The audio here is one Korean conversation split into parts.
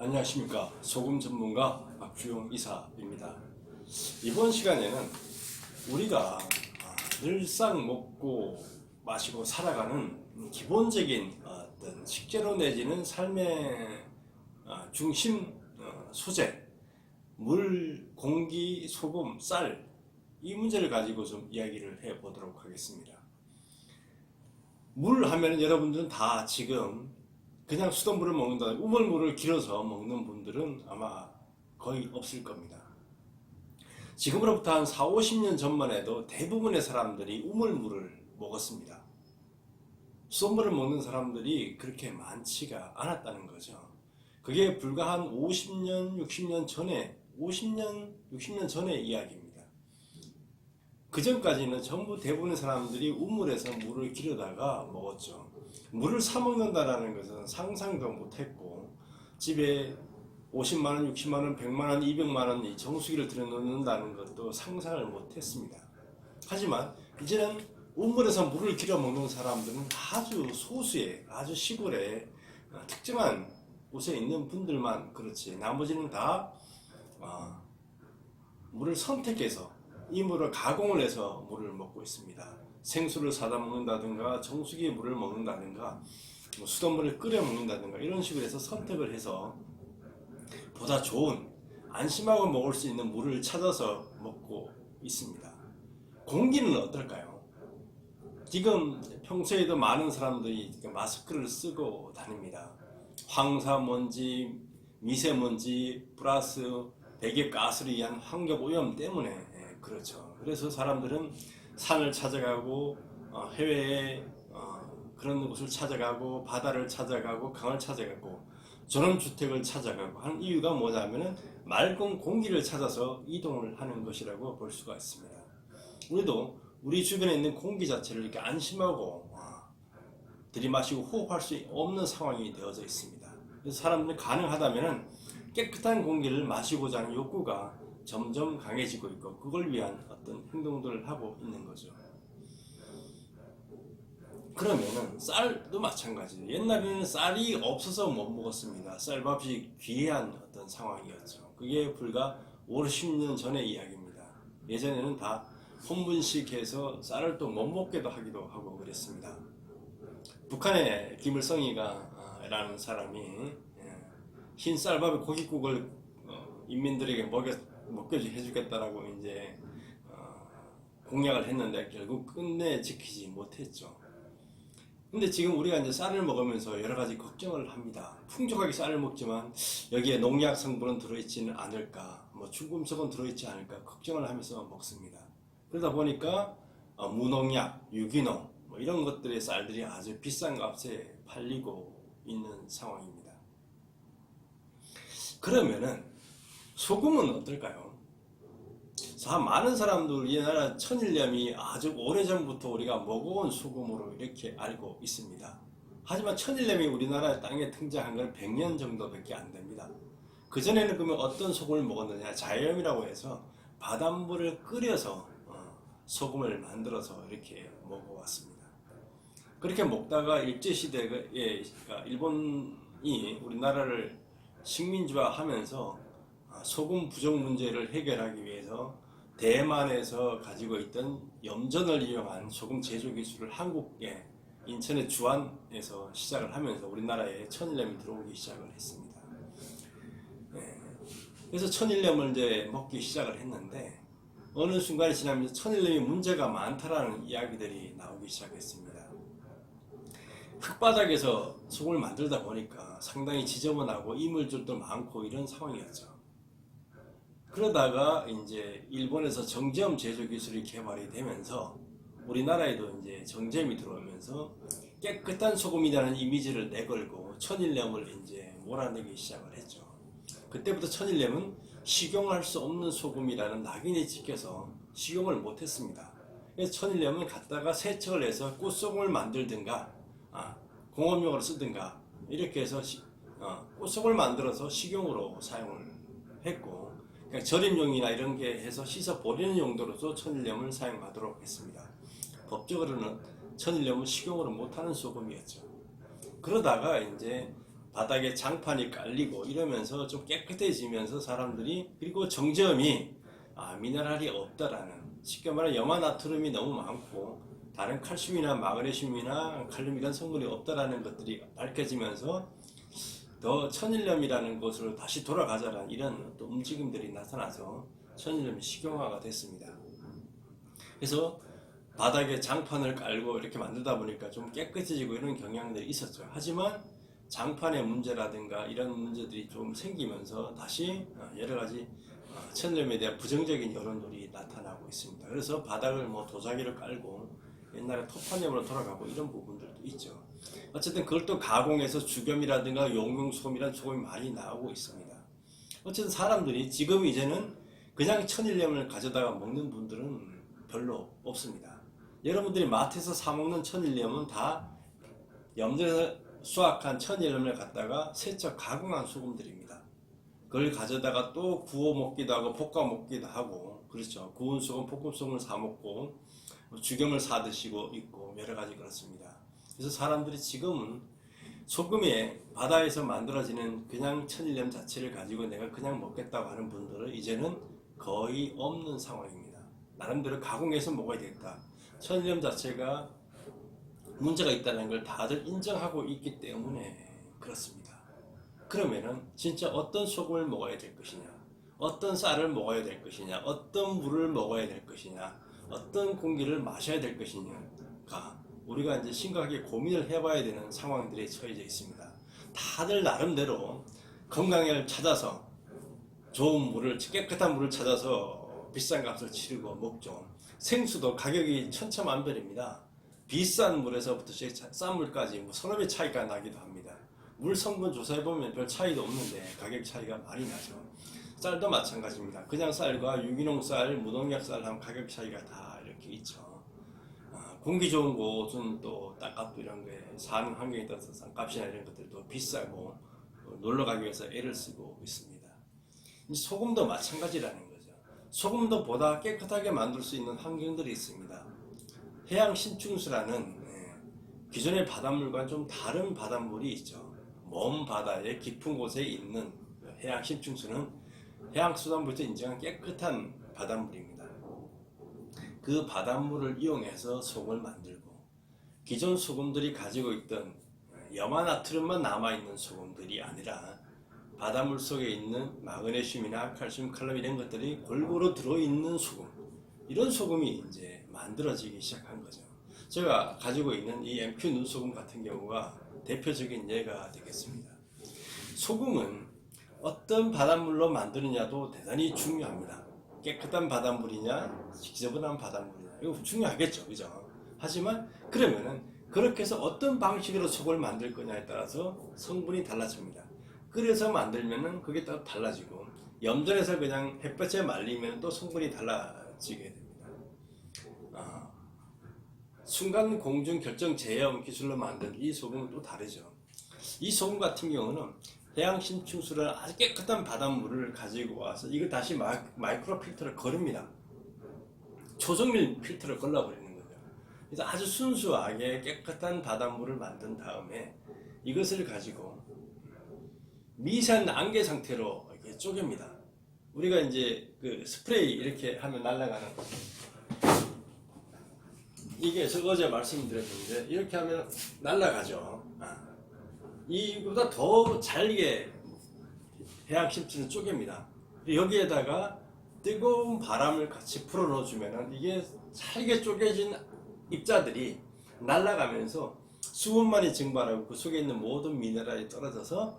안녕하십니까. 소금 전문가 박주용 이사입니다. 이번 시간에는 우리가 늘상 먹고 마시고 살아가는 기본적인 어떤 식재료 내지는 삶의 중심 소재, 물, 공기, 소금, 쌀, 이 문제를 가지고 좀 이야기를 해보도록 하겠습니다. 물 하면 여러분들은 다 지금 그냥 수돗물을 먹는다, 우물물을 길어서 먹는 분들은 아마 거의 없을 겁니다. 지금으로부터 한 4, 50년 전만 해도 대부분의 사람들이 우물물을 먹었습니다. 수돗물을 먹는 사람들이 그렇게 많지가 않았다는 거죠. 그게 불과 한 50년, 60년 전에, 50년, 60년 전의 이야기입니다. 그 전까지는 전부 대부분의 사람들이 우물에서 물을 길어다가 먹었죠. 물을 사 먹는다는 것은 상상도 못했고, 집에 50만원, 60만원, 100만원, 200만원 이 정수기를 들여놓는다는 것도 상상을 못했습니다. 하지만 이제는 우물에서 물을 길어 먹는 사람들은 아주 소수의, 아주 시골에 특정한 곳에 있는 분들만 그렇지, 나머지는 다 물을 선택해서 이 물을 가공을 해서 물을 먹고 있습니다. 생수를 사다 먹는다든가 정수기에 물을 먹는다든가 수돗물을 끓여 먹는다든가 이런 식으로 해서 선택을 해서 보다 좋은, 안심하고 먹을 수 있는 물을 찾아서 먹고 있습니다. 공기는 어떨까요? 지금 평소에도 많은 사람들이 마스크를 쓰고 다닙니다. 황사먼지, 미세먼지 플러스 배기가스로 인한 환경오염 때문에 그렇죠. 그래서 사람들은 산을 찾아가고 해외에 그런 곳을 찾아가고 바다를 찾아가고 강을 찾아가고 전원주택을 찾아가고 하는 이유가 뭐냐면은 맑은 공기를 찾아서 이동을 하는 것이라고 볼 수가 있습니다. 우리도 우리 주변에 있는 공기 자체를 이렇게 안심하고 들이마시고 호흡할 수 없는 상황이 되어져 있습니다. 그래서 사람들이 가능하다면은 깨끗한 공기를 마시고자 하는 욕구가 점점 강해지고 있고, 그걸 위한 어떤 행동들을 하고 있는 거죠. 그러면은 쌀도 마찬가지예요. 옛날에는 쌀이 없어서 못 먹었습니다. 쌀밥이 귀한 어떤 상황이었죠. 그게 불과 5, 60년 전의 이야기입니다. 예전에는 다 혼분식해서 쌀을 또 못 먹게도 하기도 하고 그랬습니다. 북한의 김일성이가 라는 사람이 흰 쌀밥에 고깃국을 인민들에게 먹게 해주겠다라고 이제 공약을 했는데 결국 끝내 지키지 못했죠. 근데 지금 우리가 이제 쌀을 먹으면서 여러 가지 걱정을 합니다. 풍족하게 쌀을 먹지만 여기에 농약 성분은 들어있지는 않을까, 중금속은 들어있지 않을까 걱정을 하면서 먹습니다. 그러다 보니까 무농약, 유기농 이런 것들의 쌀들이 아주 비싼 값에 팔리고 있는 상황입니다. 그러면은 소금은 어떨까요? 많은 사람들 우리나라 천일염이 아주 오래전부터 우리가 먹어온 소금으로 이렇게 알고 있습니다. 하지만 천일염이 우리나라 땅에 등장한 건 100년 정도밖에 안 됩니다. 그전에는 그러면 어떤 소금을 먹었느냐, 자염이라고 해서 바닷물을 끓여서 소금을 만들어서 이렇게 먹어왔습니다. 그렇게 먹다가 일제시대에 일본이 우리나라를 식민지화하면서 소금 부족 문제를 해결하기 위해서 대만에서 가지고 있던 염전을 이용한 소금 제조 기술을 한국의 인천의 주안에서 시작을 하면서 우리나라에 천일염이 들어오기 시작을 했습니다. 그래서 천일염을 이제 먹기 시작을 했는데 어느 순간이 지나면서 천일염이 문제가 많다라는 이야기들이 나오기 시작했습니다. 흙바닥에서 소금을 만들다 보니까 상당히 지저분하고 이물질도 많고 이런 상황이었죠. 그러다가 이제 일본에서 정제염 제조 기술이 개발이 되면서 우리나라에도 이제 정제염이 들어오면서 깨끗한 소금이라는 이미지를 내걸고 천일염을 이제 몰아내기 시작을 했죠. 그때부터 천일염은 식용할 수 없는 소금이라는 낙인이 찍혀서 식용을 못했습니다. 그래서 천일염은 갖다가 세척을 해서 꽃소금을 만들든가 공업용으로 쓰든가 이렇게 해서 꽃소금을 만들어서 식용으로 사용을 했고, 그러니까 절임용이나 이런 게 해서 씻어 버리는 용도로서 천일염을 사용하도록 했습니다. 법적으로는 천일염은 식용으로 못하는 소금이었죠. 그러다가 이제 바닥에 장판이 깔리고 이러면서 좀 깨끗해지면서 사람들이, 그리고 정제음이 미네랄이 없다라는, 쉽게 말해 염화나트륨이 너무 많고 다른 칼슘이나 마그네슘이나 칼륨 이런 성분이 없다라는 것들이 밝혀지면서 더 천일염이라는 것으로 다시 돌아가자라는 이런 또 움직임들이 나타나서 천일염이 식용화가 됐습니다. 그래서 바닥에 장판을 깔고 이렇게 만들다 보니까 좀 깨끗해지고 이런 경향들이 있었죠. 하지만 장판의 문제라든가 이런 문제들이 좀 생기면서 다시 여러 가지 천일염에 대한 부정적인 여론들이 나타나고 있습니다. 그래서 바닥을 뭐 도자기를 깔고 옛날에 토판염으로 돌아가고 이런 부분들도 있죠. 어쨌든 그걸 또 가공해서 죽염이라든가 용융소금이라는 소금이 많이 나오고 있습니다. 어쨌든 사람들이 지금 이제는 그냥 천일염을 가져다가 먹는 분들은 별로 없습니다. 여러분들이 마트에서 사 먹는 천일염은 다 염전에서 수확한 천일염을 갖다가 세척 가공한 소금들입니다. 그걸 가져다가 또 구워 먹기도 하고 볶아 먹기도 하고, 그렇죠. 구운 소금, 볶음 소금을 사 먹고 죽염을 사 드시고 있고 여러 가지 그렇습니다. 그래서 사람들이 지금은 소금에 바다에서 만들어지는 그냥 천일염 자체를 가지고 내가 그냥 먹겠다고 하는 분들은 이제는 거의 없는 상황입니다. 나름대로 가공해서 먹어야 되겠다. 천일염 자체가 문제가 있다는 걸 다들 인정하고 있기 때문에 그렇습니다. 그러면은 진짜 어떤 소금을 먹어야 될 것이냐, 어떤 쌀을 먹어야 될 것이냐, 어떤 물을 먹어야 될 것이냐, 어떤 공기를 마셔야 될 것이냐가 우리가 이제 심각하게 고민을 해봐야 되는 상황들에 처해져 있습니다. 다들 나름대로 건강을 찾아서 좋은 물을, 깨끗한 물을 찾아서 비싼 값을 치르고 먹죠. 생수도 가격이 천차만별입니다. 비싼 물에서부터 싼 물까지 서너 배 차이가 나기도 합니다. 물 성분 조사해보면 별 차이도 없는데 가격 차이가 많이 나죠. 쌀도 마찬가지입니다. 그냥 쌀과 유기농 쌀, 무농약 쌀 하면 가격 차이가 다 이렇게 있죠. 공기 좋은 곳은 또 땅값도 이런 게 사는 환경에 따라서 땅값이나 이런 것들도 비싸고 놀러 가기 위해서 애를 쓰고 있습니다. 소금도 마찬가지라는 거죠. 소금도 보다 깨끗하게 만들 수 있는 환경들이 있습니다. 해양 신충수라는 기존의 바닷물과 좀 다른 바닷물이 있죠. 먼 바다의 깊은 곳에 있는 해양 신충수는 해양수산부에서 인정한 깨끗한 바닷물입니다. 그 바닷물을 이용해서 소금을 만들고, 기존 소금들이 가지고 있던 염화나트륨만 남아있는 소금들이 아니라 바닷물 속에 있는 마그네슘이나 칼슘, 칼륨 이런 것들이 골고루 들어있는 소금, 이런 소금이 이제 만들어지기 시작한 거죠. 제가 가지고 있는 이 MQ 눈소금 같은 경우가 대표적인 예가 되겠습니다. 소금은 어떤 바닷물로 만드느냐도 대단히 중요합니다. 깨끗한 바닷물이냐, 지저분한 바닷물이냐, 이거 중요하겠죠, 그죠? 하지만 그러면은 그렇게 해서 어떤 방식으로 소금을 만들 거냐에 따라서 성분이 달라집니다. 끓여서 만들면은 그게 또 달라지고, 염전에서 그냥 햇볕에 말리면 또 성분이 달라지게 됩니다. 순간 공중 결정 제염 기술로 만든 이 소금은 또 다르죠. 이 소금 같은 경우는 해양 신충수라는 아주 깨끗한 바닷물을 가지고 와서 이걸 다시 마이크로 필터를 거릅니다. 초정밀 필터를 걸러버리는 거죠. 그래서 아주 순수하게 깨끗한 바닷물을 만든 다음에 이것을 가지고 미세한 안개 상태로 이렇게 쪼갭니다. 우리가 이제 그 스프레이 이렇게 하면 날아가는, 이게 저 어제 말씀드렸는데 이렇게 하면 날아가죠. 이보다 더 잘게 해양 신충을 쪼갭니다. 여기에다가 뜨거운 바람을 같이 풀어 넣어주면은 이게 잘게 쪼개진 입자들이 날아가면서 수분만이 증발하고 그 속에 있는 모든 미네랄이 떨어져서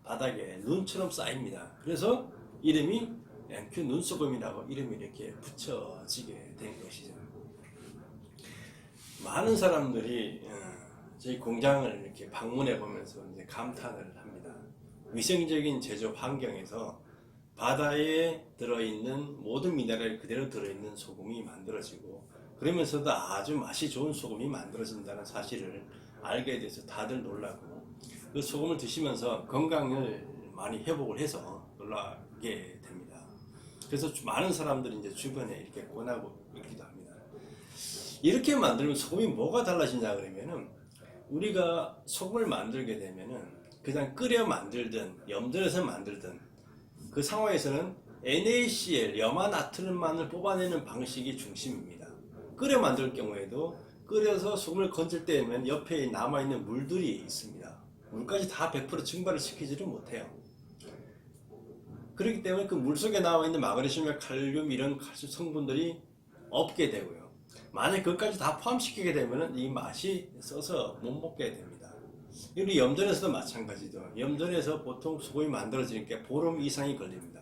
바닥에 눈처럼 쌓입니다. 그래서 이름이 MQ 눈소금이라고 이름이 이렇게 붙여지게 된 것이죠. 많은 사람들이 저희 공장을 이렇게 방문해 보면서 이제 감탄을 합니다. 위생적인 제조 환경에서 바다에 들어있는 모든 미네랄이 그대로 들어있는 소금이 만들어지고, 그러면서도 아주 맛이 좋은 소금이 만들어진다는 사실을 알게 돼서 다들 놀라고, 그 소금을 드시면서 건강을 많이 회복을 해서 놀라게 됩니다. 그래서 많은 사람들이 이제 주변에 이렇게 권하고 있기도 합니다. 이렇게 만들면 소금이 뭐가 달라지냐 그러면은, 우리가 소금을 만들게 되면은 그냥 끓여 만들든 염전에서 만들든 그 상황에서는 NaCl, 염화나트륨만을 뽑아내는 방식이 중심입니다. 끓여 만들 경우에도 끓여서 소금을 건질 때면 옆에 남아있는 물들이 있습니다. 물까지 다 100% 증발을 시키지를 못해요. 그렇기 때문에 그 물 속에 남아있는 마그네슘이나 칼륨 이런 칼슘 성분들이 없게 되고요. 만약 그것까지 다 포함시키게 되면 이 맛이 써서 못 먹게 됩니다. 우리 염전에서도 마찬가지죠. 염전에서 보통 소금이 만들어지니까 보름 이상이 걸립니다.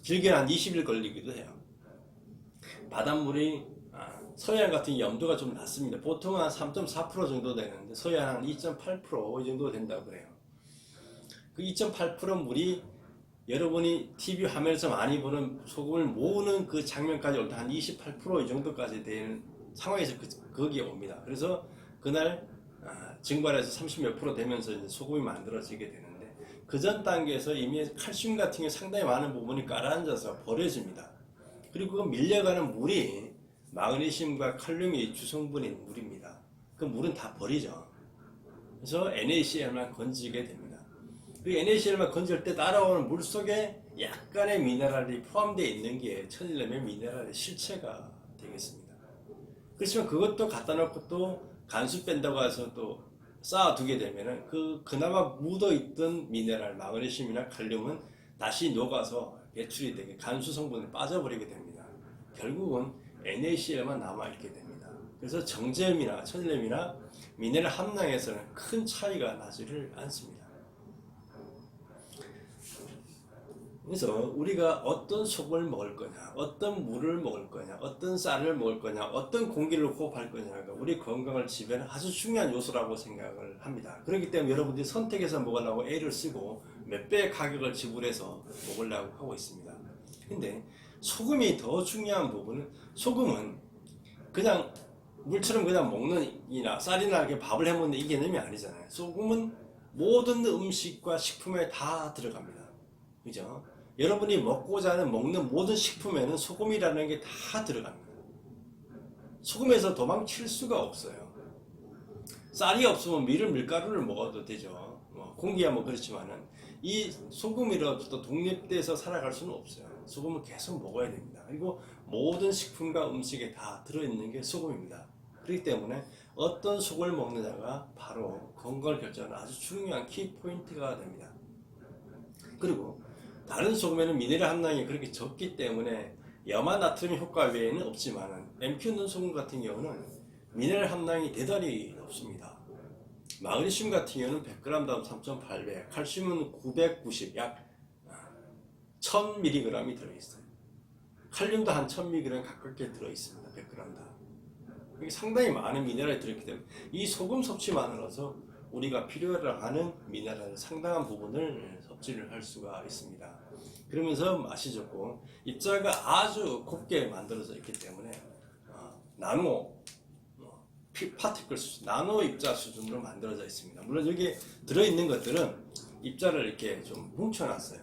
길게는 한 20일 걸리기도 해요. 바닷물이 서해안 같은 염도가 좀 낮습니다. 보통은 한 3.4% 정도 되는데 서해안 한 2.8% 정도 된다고 해요. 그 2.8% 물이 여러분이 TV 화면에서 많이 보는 소금을 모으는 그 장면까지 올 때 한 28% 이 정도까지 되는 상황에서 거기에 옵니다. 그래서 그날 증발해서 30몇 프로 되면서 이제 소금이 만들어지게 되는데 그 전 단계에서 이미 칼슘 같은 게 상당히 많은 부분이 가라앉아서 버려집니다. 그리고 그 밀려가는 물이 마그네슘과 칼륨이 주성분인 물입니다. 그 물은 다 버리죠. 그래서 NaCl만 건지게 됩니다. 그 NaCl만 건질 때 따라오는 물 속에 약간의 미네랄이 포함되어 있는 게 천일염의 미네랄의 실체가 되겠습니다. 그렇지만 그것도 갖다 놓고 또 간수 뺀다고 해서 또 쌓아두게 되면은 그나마 묻어있던 미네랄, 마그네슘이나 칼륨은 다시 녹아서 배출이 되게 간수 성분이 빠져버리게 됩니다. 결국은 NaCl만 남아있게 됩니다. 그래서 정제염이나 천일염이나 미네랄 함량에서는 큰 차이가 나지를 않습니다. 그래서 우리가 어떤 소금을 먹을 거냐, 어떤 물을 먹을 거냐, 어떤 쌀을 먹을 거냐, 어떤 공기를 호흡할 거냐가 우리 건강을 지배하는 아주 중요한 요소라고 생각을 합니다. 그렇기 때문에 여러분들이 선택해서 먹으려고 애를 쓰고 몇 배의 가격을 지불해서 먹으려고 하고 있습니다. 근데 소금이 더 중요한 부분은 소금은 그냥 물처럼 그냥 먹는 이나 쌀이나 이렇게 밥을 해 먹는 이 개념이 아니잖아요. 소금은 모든 음식과 식품에 다 들어갑니다. 그죠? 여러분이 먹고자 하는 먹는 모든 식품에는 소금이라는 게 다 들어갑니다. 소금에서 도망칠 수가 없어요. 쌀이 없으면 밀가루를 먹어도 되죠. 공기야 뭐 그렇지만은 이 소금이로부터 독립돼서 살아갈 수는 없어요. 소금은 계속 먹어야 됩니다. 그리고 모든 식품과 음식에 다 들어있는 게 소금입니다. 그렇기 때문에 어떤 소금을 먹느냐가 바로 건강을 결정하는 아주 중요한 키포인트가 됩니다. 그리고 다른 소금에는 미네랄 함량이 그렇게 적기 때문에 염화나트륨 효과 외에는 없지만 MQ 있는 소금 같은 경우는 미네랄 함량이 대단히 높습니다. 마그네슘 같은 경우는 100g당 3.8배, 칼슘은 990, 약 1000mg이 들어있어요. 칼륨도 한 1000mg 가깝게 들어있습니다. 100g당. 이게 상당히 많은 미네랄이 들어있기 때문에 이 소금 섭취만으로서 우리가 필요로 하는 미네랄 상당한 부분을 섭취를 할 수가 있습니다. 그러면서 맛이 좋고 입자가 아주 곱게 만들어져 있기 때문에 나노 파티클 수준, 나노 입자 수준으로 만들어져 있습니다. 물론 여기 들어있는 것들은 입자를 이렇게 좀 뭉쳐놨어요.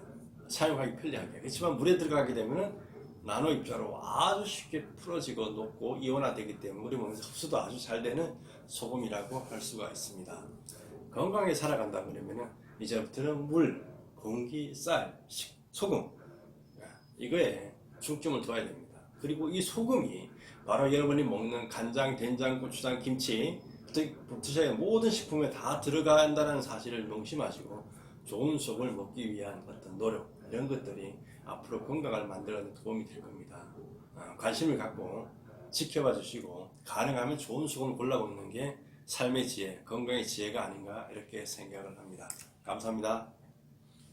사용하기 편리하게. 그렇지만 물에 들어가게 되면 나노 입자로 아주 쉽게 풀어지고 녹고 이온화되기 때문에 우리 몸에서 흡수도 아주 잘 되는 소금이라고 할 수가 있습니다. 건강하게 살아간다 그러면 이제부터는 물, 공기, 쌀, 소금 이거에 중점을 둬야 됩니다. 그리고 이 소금이 바로 여러분이 먹는 간장, 된장, 고추장, 김치 북두시의 모든 식품에 다 들어간다는 사실을 명심하시고 좋은 소금을 먹기 위한 어떤 노력 이런 것들이 앞으로 건강을 만들어내는 도움이 될 겁니다. 관심을 갖고 지켜봐 주시고 가능하면 좋은 소금을 골라 먹는 게 삶의 지혜, 건강의 지혜가 아닌가 이렇게 생각을 합니다. 감사합니다.